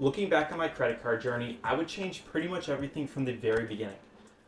Looking back on my credit card journey, I would change pretty much everything from the very beginning.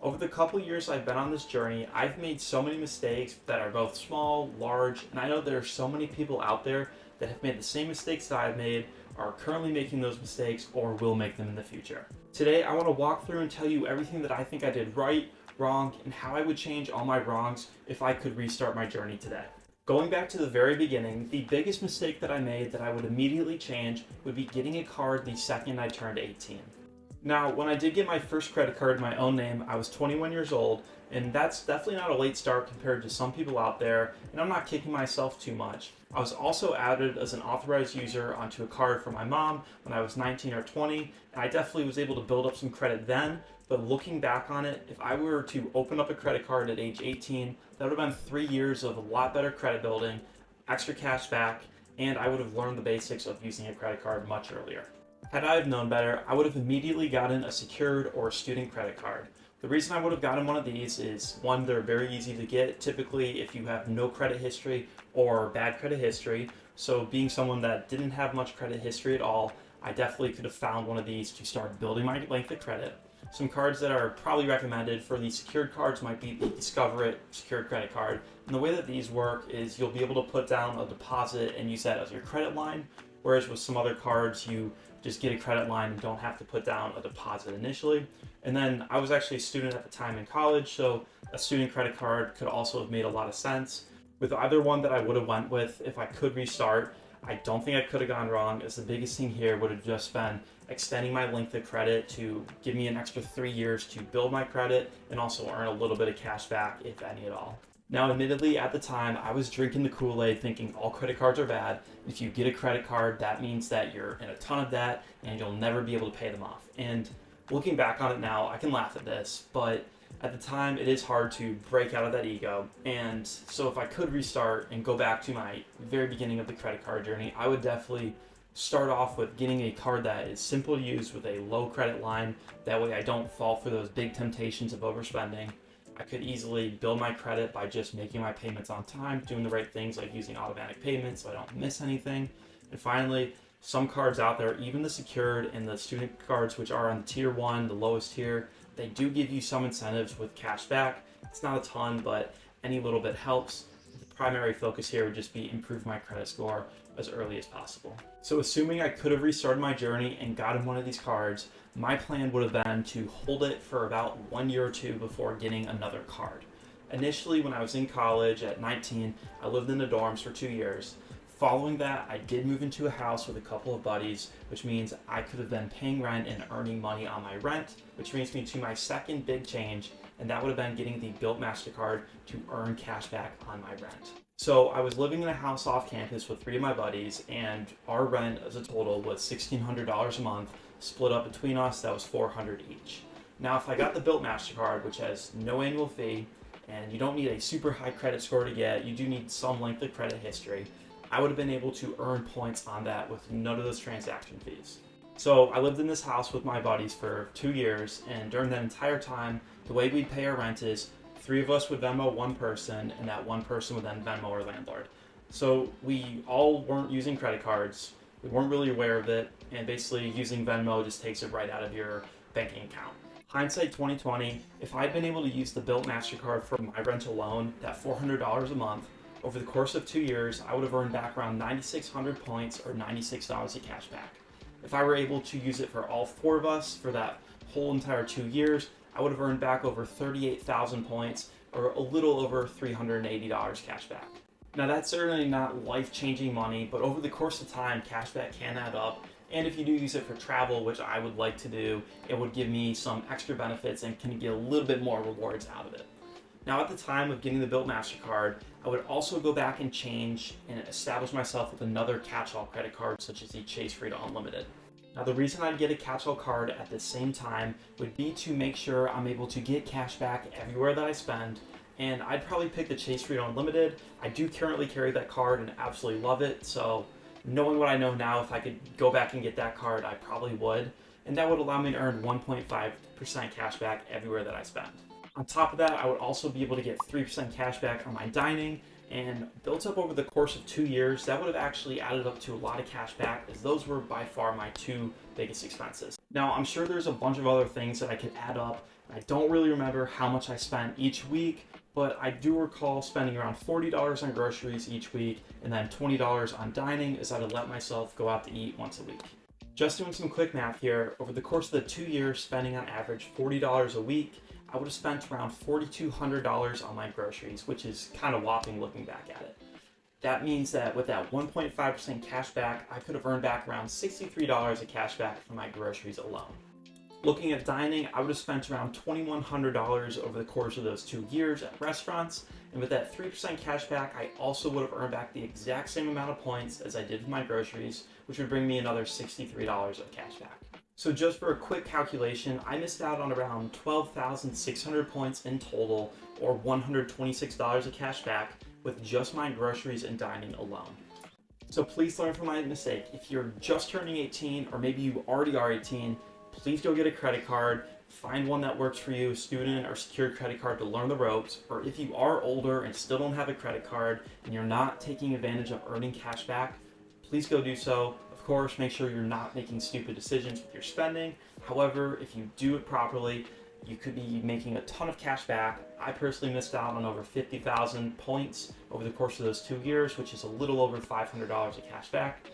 Over the couple years I've been on this journey, I've made so many mistakes that are both small, large, and I know there are so many people out there that have made the same mistakes that I've made, are currently making those mistakes, or will make them in the future. Today, I want to walk through and tell you everything that I think I did right, wrong, and how I would change all my wrongs if I could restart my journey today. Going back to the very beginning, the biggest mistake that I made that I would immediately change would be getting a card the second I turned 18. Now, when I did get my first credit card in my own name, I was 21 years old, and that's definitely not a late start compared to some people out there, and I'm not kicking myself too much. I was also added as an authorized user onto a card for my mom when I was 19 or 20, and I definitely was able to build up some credit then, but looking back on it, if I were to open up a credit card at age 18, that would have been 3 years of a lot better credit building, extra cash back, and I would have learned the basics of using a credit card much earlier. Had I have known better, I would have immediately gotten a secured or student credit card. The reason I would have gotten one of these is one, they're very easy to get, typically if you have no credit history or bad credit history. So being someone that didn't have much credit history at all, I definitely could have found one of these to start building my length of credit. Some cards that are probably recommended for these secured cards might be the Discover It secured credit card. And the way that these work is you'll be able to put down a deposit and use that as your credit line, whereas with some other cards you just get a credit line and don't have to put down a deposit initially. And then I was actually a student at the time in college, so a student credit card could also have made a lot of sense. With either one that I would have went with, if I could restart, I don't think I could have gone wrong, as the biggest thing here would have just been extending my length of credit to give me an extra 3 years to build my credit and also earn a little bit of cash back, if any at all. Now, admittedly, at the time, I was drinking the Kool-Aid thinking all credit cards are bad. If you get a credit card, that means that you're in a ton of debt and you'll never be able to pay them off. And looking back on it now, I can laugh at this, but at the time, it is hard to break out of that ego. And so if I could restart and go back to my very beginning of the credit card journey, I would definitely start off with getting a card that is simple to use with a low credit line. That way I don't fall for those big temptations of overspending. I could easily build my credit by just making my payments on time, doing the right things like using automatic payments so I don't miss anything. And finally, some cards out there, even the secured and the student cards, which are on the tier one, the lowest tier, they do give you some incentives with cash back. It's not a ton, but any little bit helps. The primary focus here would just be improve my credit score as early as possible. So assuming I could have restarted my journey and gotten one of these cards, my plan would have been to hold it for about 1 year or two before getting another card. Initially, when I was in college at 19, I lived in the dorms for 2 years. Following that, I did move into a house with a couple of buddies, which means I could have been paying rent and earning money on my rent, which brings me to my second big change, and that would have been getting the Built MasterCard to earn cash back on my rent. So I was living in a house off campus with three of my buddies, and our rent as a total was $1,600 a month, split up between us. That was $400 each. Now, if I got the Built MasterCard, which has no annual fee, and you don't need a super high credit score to get, you do need some length of credit history, I would have been able to earn points on that with none of those transaction fees. So I lived in this house with my buddies for 2 years, and during that entire time, the way we'd pay our rent is three of us would Venmo one person, and that one person would then Venmo our landlord. So we all weren't using credit cards. We weren't really aware of it, and basically using Venmo just takes it right out of your banking account. Hindsight 2020, if I'd been able to use the Built MasterCard for my rent alone, that $400 a month, over the course of 2 years, I would have earned back around 9,600 points or $96 of cash back. If I were able to use it for all four of us for that whole entire 2 years, I would have earned back over 38,000 points or a little over $380 cash back. Now that's certainly not life-changing money, but over the course of time, cashback can add up. And if you do use it for travel, which I would like to do, it would give me some extra benefits and can get a little bit more rewards out of it. Now at the time of getting the Built MasterCard, I would also go back and change and establish myself with another catch-all credit card such as the Chase Freedom Unlimited. Now the reason I'd get a catch-all card at the same time would be to make sure I'm able to get cash back everywhere that I spend, and I'd probably pick the Chase Freedom Unlimited. I do currently carry that card and absolutely love it, so knowing what I know now, if I could go back and get that card, I probably would, and that would allow me to earn 1.5% cash back everywhere that I spend. On top of that, I would also be able to get 3% cash back on my dining and built up over the course of 2 years, that would have actually added up to a lot of cash back, as those were by far my two biggest expenses. Now, I'm sure there's a bunch of other things that I could add up. I don't really remember how much I spent each week, but I do recall spending around $40 on groceries each week and then $20 on dining, as I would let myself go out to eat once a week. Just doing some quick math here, over the course of the 2 years, spending on average $40 a week, I would have spent around $4,200 on my groceries, which is kind of whopping looking back at it. That means that with that 1.5% cash back, I could have earned back around $63 of cash back from my groceries alone. Looking at dining, I would have spent around $2,100 over the course of those 2 years at restaurants, and with that 3% cash back, I also would have earned back the exact same amount of points as I did with my groceries, which would bring me another $63 of cash back. So just for a quick calculation, I missed out on around 12,600 points in total, or $126 of cash back, with just my groceries and dining alone. So please learn from my mistake. If you're just turning 18, or maybe you already are 18, please go get a credit card. Find one that works for you, student or secured credit card, to learn the ropes. Or if you are older and still don't have a credit card and you're not taking advantage of earning cash back, please go do so. Of course, make sure you're not making stupid decisions with your spending. However, if you do it properly, you could be making a ton of cash back. I personally missed out on over 50,000 points over the course of those 2 years, which is a little over $500 of cash back.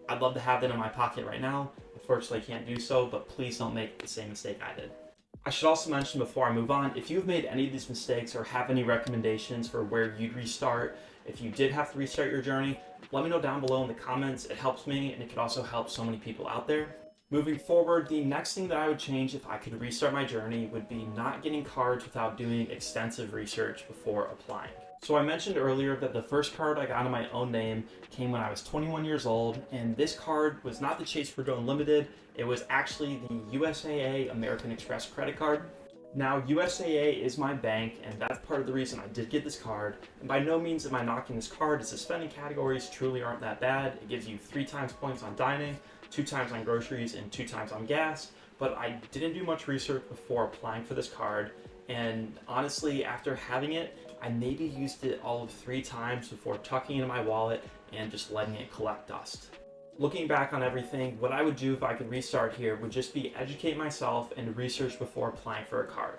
I'd love to have that in my pocket right now. Unfortunately, I can't do so, but please don't make the same mistake I did. I should also mention before I move on, if you've made any of these mistakes or have any recommendations for where you'd restart, if you did have to restart your journey, let me know down below in the comments. It helps me, and it could also help so many people out there. Moving forward, the next thing that I would change if I could restart my journey would be not getting cards without doing extensive research before applying. So I mentioned earlier that the first card I got in my own name came when I was 21 years old, and this card was not the Chase Fruit Unlimited, it was actually the USAA American Express credit card. Now, USAA is my bank, and that's part of the reason I did get this card. And by no means am I knocking this card, as the spending categories truly aren't that bad. It gives you 3 times points on dining, 2 times on groceries, and 2 times on gas. But I didn't do much research before applying for this card, and honestly, after having it, I maybe used it all of 3 times before tucking it in my wallet and just letting it collect dust. Looking back on everything, what I would do if I could restart here would just be educate myself and research before applying for a card.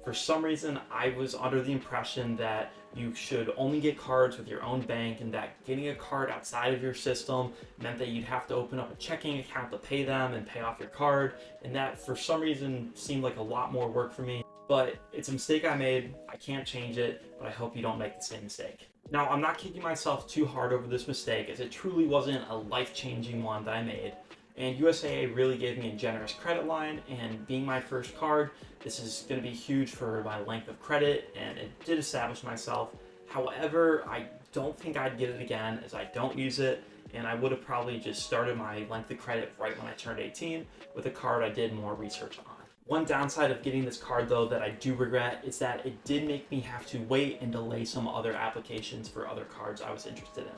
For some reason, I was under the impression that you should only get cards with your own bank, and that getting a card outside of your system meant that you'd have to open up a checking account to pay them and pay off your card, and that for some reason seemed like a lot more work for me. But it's a mistake I made. I can't change it, but I hope you don't make the same mistake. Now, I'm not kicking myself too hard over this mistake, as it truly wasn't a life-changing one that I made. And USAA really gave me a generous credit line, and being my first card, this is going to be huge for my length of credit, and it did establish myself. However, I don't think I'd get it again, as I don't use it, and I would have probably just started my length of credit right when I turned 18 with a card I did more research on. One downside of getting this card, though, that I do regret is that it did make me have to wait and delay some other applications for other cards I was interested in.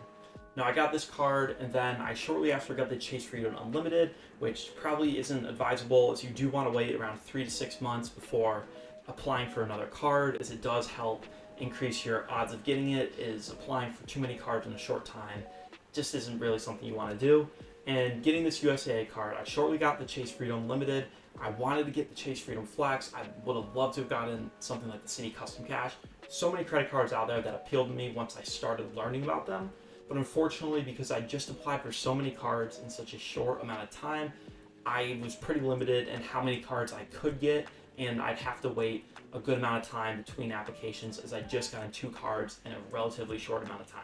Now, I got this card, and then I shortly after got the Chase Fruit Unlimited, which probably isn't advisable, as you do want to wait around 3 to 6 months before applying for another card, as it does help increase your odds of getting it, as applying for too many cards in a short time just isn't really something you want to do. And getting this USAA card, I shortly got the Chase Fruit Unlimited. I wanted to get the Chase Freedom Flex. I would have loved to have gotten something like the Citi Custom Cash. So many credit cards out there that appealed to me once I started learning about them. But unfortunately, because I just applied for so many cards in such a short amount of time, I was pretty limited in how many cards I could get, and I'd have to wait a good amount of time between applications, as I just got 2 cards in a relatively short amount of time.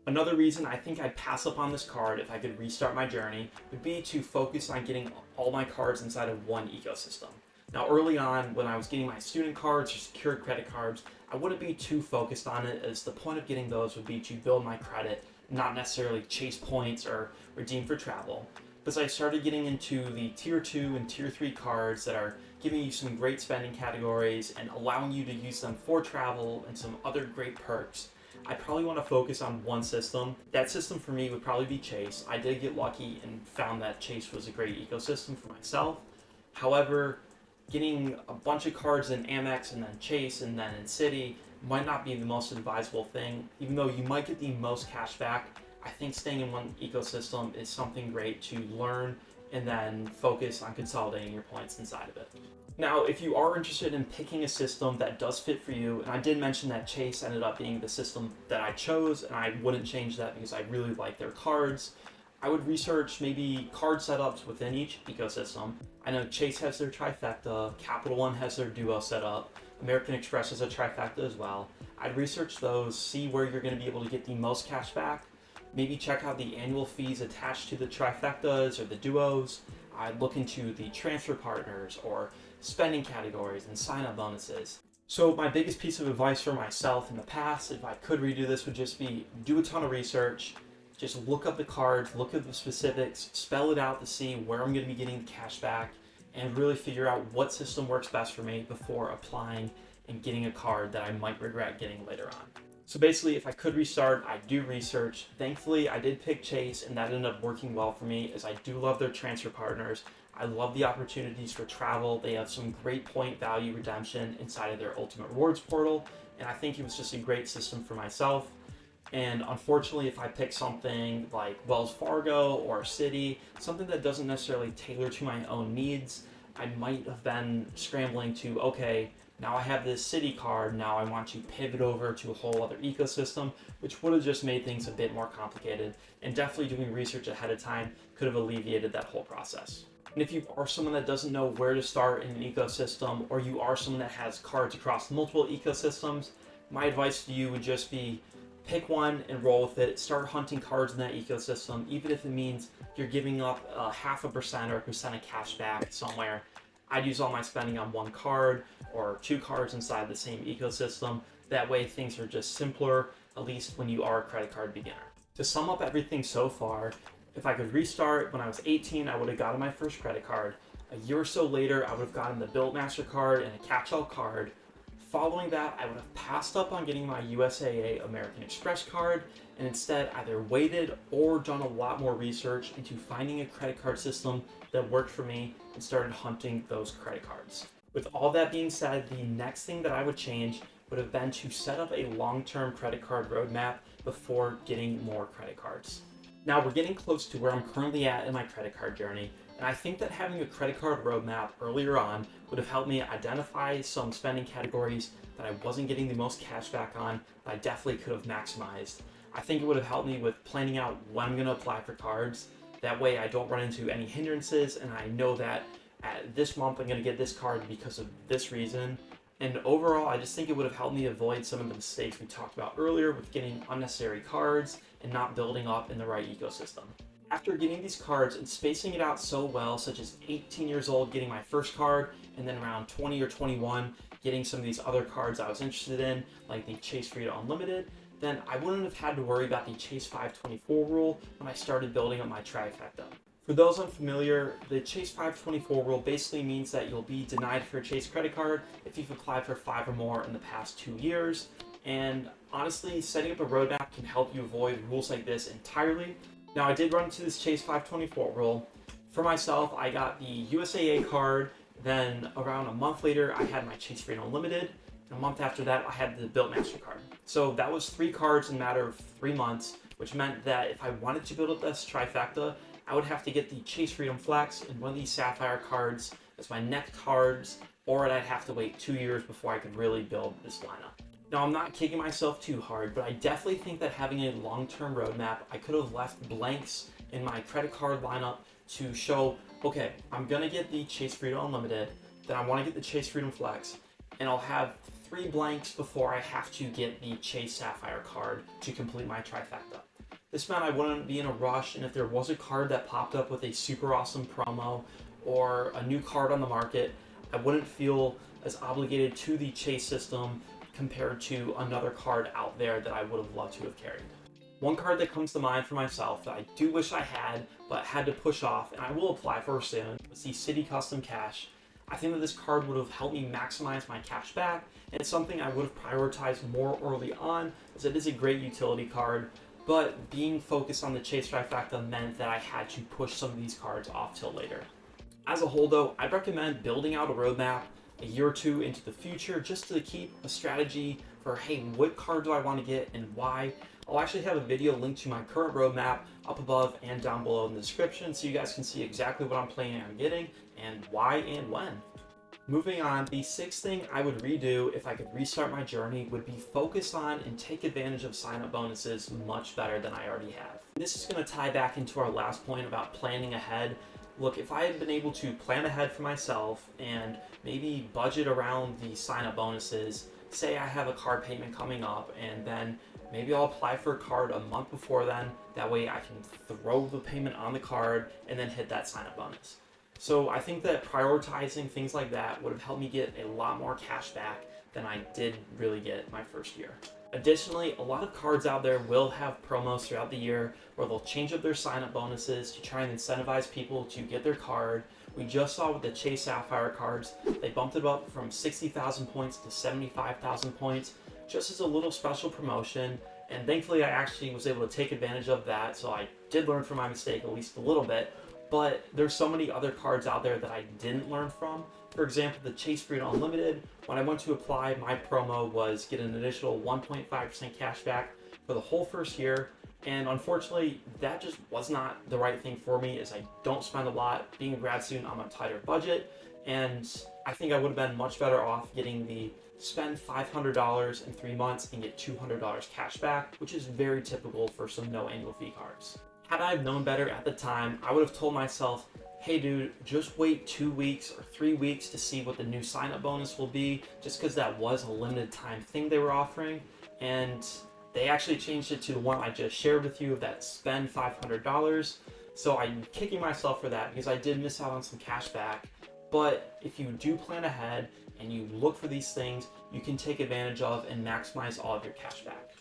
Another reason I think I'd pass up on this card if I could restart my journey would be to focus on getting all my cards inside of one ecosystem. Now, early on, when I was getting my student cards or secured credit cards, I wouldn't be too focused on it, as the point of getting those would be to build my credit, not necessarily chase points or redeem for travel. But as I started getting into the Tier 2 and Tier 3 cards that are giving you some great spending categories and allowing you to use them for travel and some other great perks, I probably want to focus on one system. That system for me would probably be Chase. I did get lucky and found that Chase was a great ecosystem for myself. However, getting a bunch of cards in Amex and then Chase and then in Citi, might not be the most advisable thing. Even though you might get the most cash back, I think staying in one ecosystem is something great to learn and then focus on consolidating your points inside of it. Now, if you are interested in picking a system that does fit for you, and I did mention that Chase ended up being the system that I chose, and I wouldn't change that because I really like their cards, I would research maybe card setups within each ecosystem. I know Chase has their trifecta, Capital One has their duo setup, American Express has a trifecta as well. I'd research those, see where you're going to be able to get the most cash back, maybe check out the annual fees attached to the trifectas or the duos. I'd look into the transfer partners or spending categories and sign-up bonuses. So my biggest piece of advice for myself in the past, if I could redo this, would just be do a ton of research, just look up the cards, look at the specifics, spell it out to see where I'm going to be getting the cash back, and really figure out what system works best for me before applying and getting a card that I might regret getting later on. So basically, if I could restart, I'd do research. Thankfully, I did pick Chase, and that ended up working well for me, as I do love their transfer partners. I love the opportunities for travel. They have some great point value redemption inside of their Ultimate Rewards portal, and I think it was just a great system for myself. And unfortunately, if I pick something like Wells Fargo or Citi, something that doesn't necessarily tailor to my own needs, I might have been scrambling to, okay, now I have this Citi card, now I want to pivot over to a whole other ecosystem, which would have just made things a bit more complicated, and definitely doing research ahead of time could have alleviated that whole process. And if you are someone that doesn't know where to start in an ecosystem, or you are someone that has cards across multiple ecosystems, my advice to you would just be pick one and roll with it. Start hunting cards in that ecosystem, even if it means you're giving up 0.5% or 1% of cash back somewhere. I'd use all my spending on one card or two cards inside the same ecosystem. That way things are just simpler, at least when you are a credit card beginner. To sum up everything so far, if I could restart when I was 18, I would have gotten my first credit card. A year or so later, I would have gotten the Built MasterCard and a catch-all card. Following that, I would have passed up on getting my USAA American Express card and instead either waited or done a lot more research into finding a credit card system that worked for me and started hunting those credit cards. With all that being said, the next thing that I would change would have been to set up a long-term credit card roadmap before getting more credit cards. Now we're getting close to where I'm currently at in my credit card journey, and I think that having a credit card roadmap earlier on would have helped me identify some spending categories that I wasn't getting the most cash back on that I definitely could have maximized. I think it would have helped me with planning out when I'm going to apply for cards. That way I don't run into any hindrances, and I know that at this month I'm going to get this card because of this reason. And overall, I just think it would have helped me avoid some of the mistakes we talked about earlier with getting unnecessary cards and not building up in the right ecosystem. After getting these cards and spacing it out so well, such as 18 years old getting my first card, and then around 20 or 21 getting some of these other cards I was interested in, like the Chase Freedom Unlimited, then I wouldn't have had to worry about the Chase 524 rule when I started building up my trifecta. For those unfamiliar, the Chase 524 rule basically means that you'll be denied for a Chase credit card if you've applied for 5 or more in the past 2 years. And honestly, setting up a roadmap can help you avoid rules like this entirely. Now, I did run into this Chase 524 rule. For myself, I got the USAA card, then around a month later, I had my Chase Freedom Unlimited. A month after that, I had the Built MasterCard. So that was 3 cards in a matter of 3 months, which meant that if I wanted to build up this trifecta, I would have to get the Chase Freedom Flex and one of these Sapphire cards as my next cards, or I'd have to wait 2 years before I could really build this lineup. Now, I'm not kicking myself too hard, but I definitely think that having a long-term roadmap, I could have left blanks in my credit card lineup to show, okay, I'm gonna get the Chase Freedom Unlimited, then I wanna get the Chase Freedom Flex, and I'll have 3 blanks before I have to get the Chase Sapphire card to complete my trifecta. This meant I wouldn't be in a rush, and if there was a card that popped up with a super awesome promo or a new card on the market, I wouldn't feel as obligated to the Chase system compared to another card out there that I would have loved to have carried. One card that comes to mind for myself that I do wish I had, but had to push off, and I will apply for soon, was the Citi Custom Cash. I think that this card would have helped me maximize my cash back, and it's something I would have prioritized more early on, as it is a great utility card, but being focused on the Chase trifecta meant that I had to push some of these cards off till later. As a whole though, I'd recommend building out a roadmap a year or two into the future just to keep a strategy for, hey, what card do I want to get and why. I'll actually have a video linked to my current roadmap up above and down below in the description so you guys can see exactly what I'm planning on getting and why and when. Moving on, the sixth thing I would redo if I could restart my journey would be focus on and take advantage of sign-up bonuses much better than I already have. This is going to tie back into our last point about planning ahead. Look, if I had been able to plan ahead for myself and maybe budget around the sign-up bonuses, say I have a card payment coming up and then maybe I'll apply for a card a month before then, that way I can throw the payment on the card and then hit that sign-up bonus. So I think that prioritizing things like that would have helped me get a lot more cash back than I did really get my first year. Additionally, a lot of cards out there will have promos throughout the year where they'll change up their sign-up bonuses to try and incentivize people to get their card. We just saw with the Chase Sapphire cards, they bumped it up from 60,000 points to 75,000 points just as a little special promotion. And thankfully I actually was able to take advantage of that, so I did learn from my mistake at least a little bit. But there's so many other cards out there that I didn't learn from. For example, the Chase Freedom Unlimited, when I went to apply, my promo was get an additional 1.5% cash back for the whole first year. And unfortunately, that just was not the right thing for me as I don't spend a lot. Being a grad student, I'm on a tighter budget. And I think I would have been much better off getting the spend $500 in 3 months and get $200 cash back, which is very typical for some no annual fee cards. Had I known better at the time, I would have told myself, hey dude, just wait 2 weeks or 3 weeks to see what the new sign-up bonus will be, just because that was a limited time thing they were offering. And they actually changed it to the one I just shared with you of that spend $500. So I'm kicking myself for that because I did miss out on some cash back. But if you do plan ahead and you look for these things, you can take advantage of and maximize all of your cash back.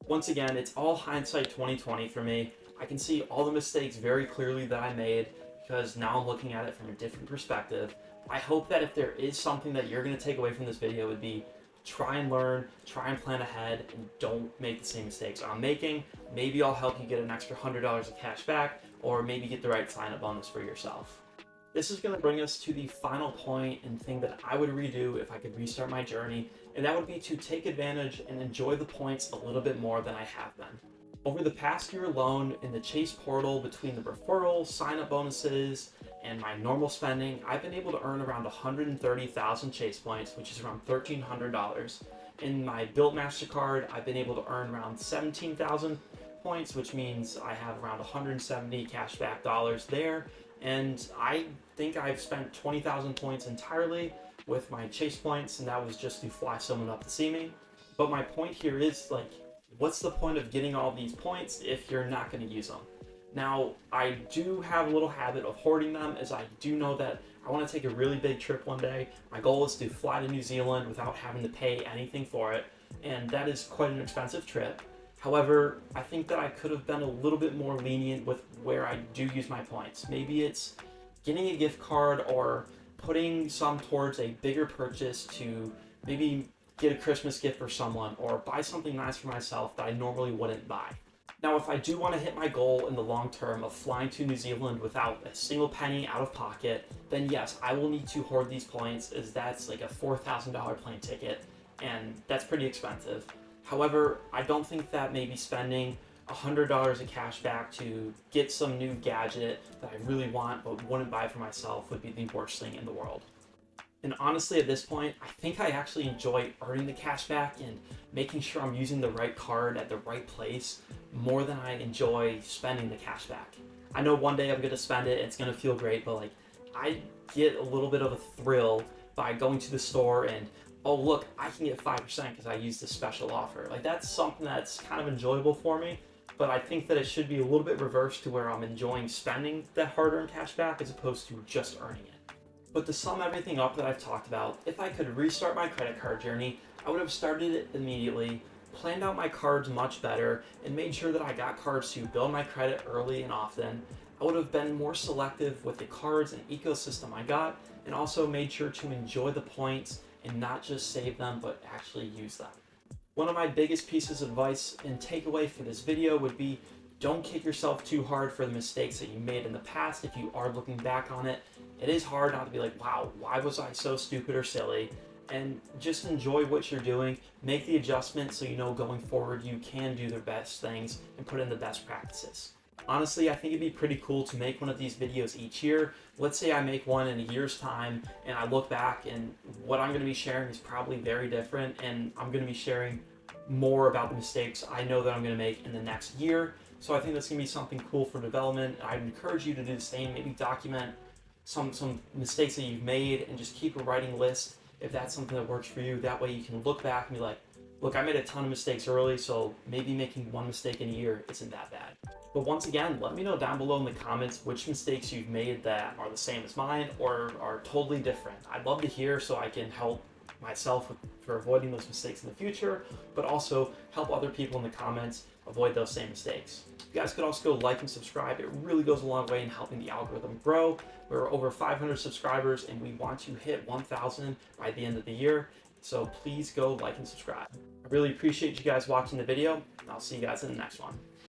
Once again, it's all hindsight 2020 for me. I can see all the mistakes very clearly that I made because now I'm looking at it from a different perspective. I hope that if there is something that you're going to take away from this video, it would be try and learn, try and plan ahead, and don't make the same mistakes I'm making. Maybe I'll help you get an extra $100 of cash back, or maybe get the right sign-up bonus for yourself. This is going to bring us to the final point and thing that I would redo if I could restart my journey, and that would be to take advantage and enjoy the points a little bit more than I have been. Over the past year alone, in the Chase portal, between the referral, sign-up bonuses, and my normal spending, I've been able to earn around 130,000 Chase points, which is around $1,300. In my Built MasterCard, I've been able to earn around 17,000 points, which means I have around 170 cashback dollars there. And I think I've spent 20,000 points entirely with my Chase points, and that was just to fly someone up to see me. But my point here is, like, what's the point of getting all these points if you're not going to use them? Now, I do have a little habit of hoarding them, as I do know that I want to take a really big trip one day. My goal is to fly to New Zealand without having to pay anything for it, and that is quite an expensive trip. However, I think that I could have been a little bit more lenient with where I do use my points. Maybe it's getting a gift card or putting some towards a bigger purchase to maybe get a Christmas gift for someone or buy something nice for myself that I normally wouldn't buy. Now, if I do want to hit my goal in the long term of flying to New Zealand without a single penny out of pocket, then yes, I will need to hoard these points, as that's like a $4,000 plane ticket, and that's pretty expensive. However, I don't think that maybe spending $100 of cash back to get some new gadget that I really want but wouldn't buy for myself would be the worst thing in the world. And honestly, at this point, I think I actually enjoy earning the cash back and making sure I'm using the right card at the right place more than I enjoy spending the cash back. I know one day I'm going to spend it and it's going to feel great, but like, I get a little bit of a thrill by going to the store and, oh look, I can get 5% because I used this special offer. Like, that's something that's kind of enjoyable for me, but I think that it should be a little bit reversed to where I'm enjoying spending that hard-earned cash back as opposed to just earning it. But to sum everything up that I've talked about, if I could restart my credit card journey, I would have started it immediately, planned out my cards much better, and made sure that I got cards to build my credit early and often. I would have been more selective with the cards and ecosystem I got, and also made sure to enjoy the points and not just save them, but actually use them. One of my biggest pieces of advice and takeaway for this video would be, don't kick yourself too hard for the mistakes that you made in the past if you are looking back on it. It is hard not to be like, wow, why was I so stupid or silly? and just enjoy what you're doing. Make the adjustment so you know going forward you can do the best things and put in the best practices. Honestly, I think it'd be pretty cool to make one of these videos each year. Let's say I make one in a year's time and I look back and what I'm going to be sharing is probably very different, and I'm going to be sharing more about the mistakes I know that I'm going to make in the next year. So I think that's going to be something cool for development. I'd encourage you to do the same. Maybe document some mistakes that you've made and just keep a writing list if that's something that works for you. That way you can look back and be like, look, I made a ton of mistakes early, so maybe making one mistake in a year isn't that bad. But once again, let me know down below in the comments which mistakes you've made that are the same as mine or are totally different. I'd love to hear so I can help myself for avoiding those mistakes in the future, but also help other people in the comments avoid those same mistakes. You guys could also go like and subscribe. It really goes a long way in helping the algorithm grow. We're over 500 subscribers and we want to hit 1,000 by the end of the year. So please go like and subscribe. I really appreciate you guys watching the video. I'll see you guys in the next one.